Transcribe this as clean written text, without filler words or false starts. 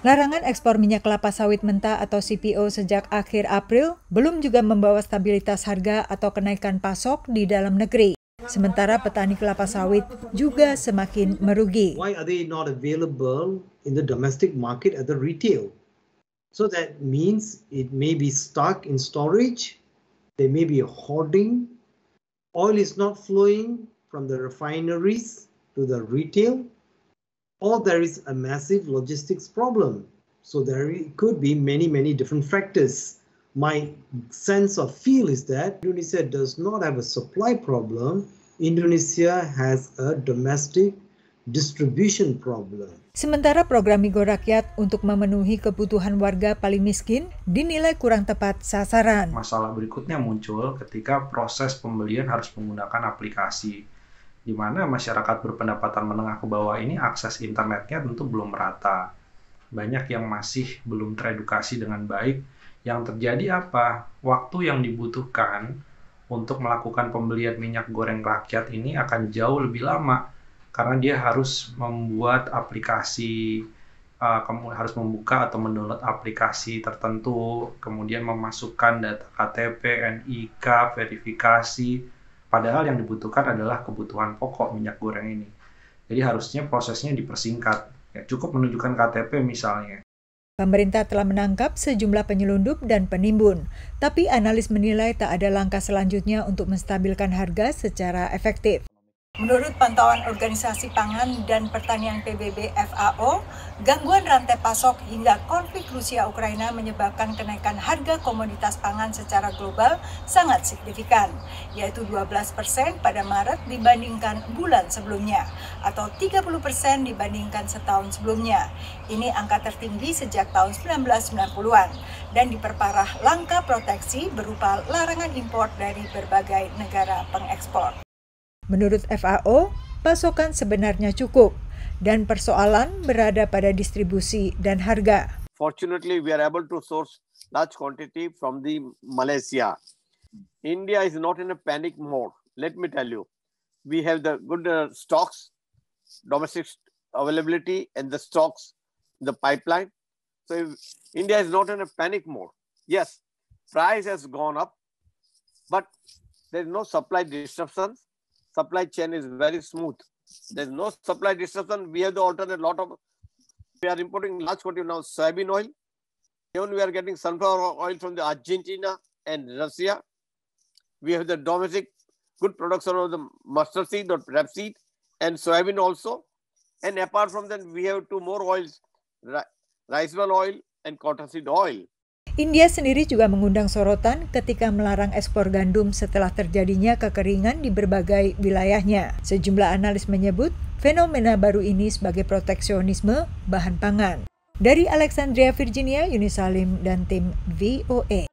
Larangan ekspor minyak kelapa sawit mentah atau CPO sejak akhir April belum juga membawa stabilitas harga atau kenaikan pasok di dalam negeri. Sementara petani kelapa sawit juga semakin merugi. Why are they not available in the domestic market at the retail? So that means it may be stuck in storage, there may be a hoarding, oil is not flowing from the refineries to the retail, or there is a massive logistics problem. So there could be many different factors. My sense of feel is that Indonesia does not have a supply problem. Indonesia has a domestic distribution problem. Sementara program Migo Rakyat untuk memenuhi kebutuhan warga paling miskin dinilai kurang tepat sasaran. Masalah berikutnya muncul ketika proses pembelian harus menggunakan aplikasi, di mana masyarakat berpendapatan menengah ke bawah ini akses internetnya tentu belum merata. Banyak yang masih belum teredukasi dengan baik. Yang terjadi apa? Waktu yang dibutuhkan untuk melakukan pembelian minyak goreng rakyat ini akan jauh lebih lama, karena dia harus membuat aplikasi, harus membuka atau mendownload aplikasi tertentu, kemudian memasukkan data KTP, NIK, verifikasi. Padahal yang dibutuhkan adalah kebutuhan pokok minyak goreng ini. Jadi harusnya prosesnya dipersingkat. Ya, cukup menunjukkan KTP misalnya. Pemerintah telah menangkap sejumlah penyelundup dan penimbun, tapi analis menilai tak ada langkah selanjutnya untuk menstabilkan harga secara efektif. Menurut pantauan Organisasi Pangan dan Pertanian PBB FAO, gangguan rantai pasok hingga konflik Rusia-Ukraina menyebabkan kenaikan harga komoditas pangan secara global sangat signifikan, yaitu 12% pada Maret dibandingkan bulan sebelumnya, atau 30% dibandingkan setahun sebelumnya. Ini angka tertinggi sejak tahun 1990-an, dan diperparah langkah proteksi berupa larangan impor dari berbagai negara pengekspor. Menurut FAO, pasokan sebenarnya cukup dan persoalan berada pada distribusi dan harga. Fortunately, we are able to source large quantity from the Malaysia. India is not in a panic mode. Let me tell you, we have the good stocks, domestic availability, and the stocks, the pipeline. So India is not in a panic mode. Yes, price has gone up, but there is no supply disruptions. Supply chain is very smooth. There's no supply disruption. We have the alternate we are importing large quantity now soybean oil. Even we are getting sunflower oil from the Argentina and Russia. We have the domestic good production of the mustard seed or rapeseed and soybean also. And apart from that, we have two more oils, rice bran oil and cottonseed oil. India sendiri juga mengundang sorotan ketika melarang ekspor gandum setelah terjadinya kekeringan di berbagai wilayahnya. Sejumlah analis menyebut fenomena baru ini sebagai proteksionisme bahan pangan. Dari Alexandria, Virginia, Yuni Salim dan tim VOA.